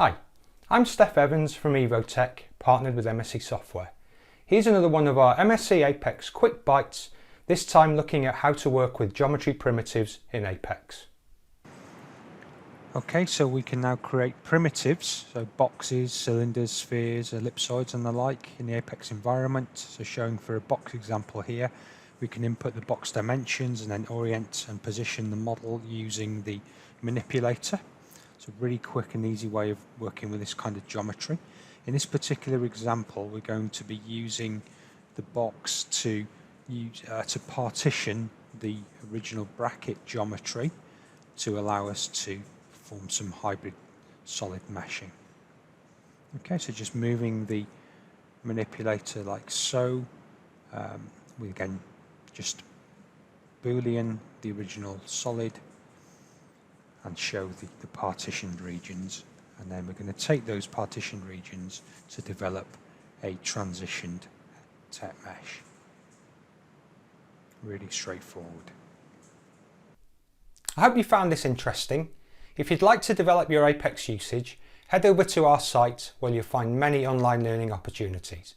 Hi, I'm Steph Evans from Evotech, partnered with MSC Software. Here's another one of our MSC Apex quick bites, this time looking at how to work with geometry primitives in Apex. Okay, so we can now create primitives, so boxes, cylinders, spheres, ellipsoids and the like in the Apex environment. So showing for a box example here, we can input the box dimensions and then orient and position the model using the manipulator. It's a really quick and easy way of working with this kind of geometry. In this particular example, we're going to be using the box to partition the original bracket geometry to allow us to form some hybrid solid meshing. Okay, so just moving the manipulator like so. We again just boolean the original solid and show the partitioned regions, and then we're going to take those partitioned regions to develop a transitioned tech mesh. Really straightforward. I hope you found this interesting. If you'd like to develop your Apex usage, head over to our site where you'll find many online learning opportunities.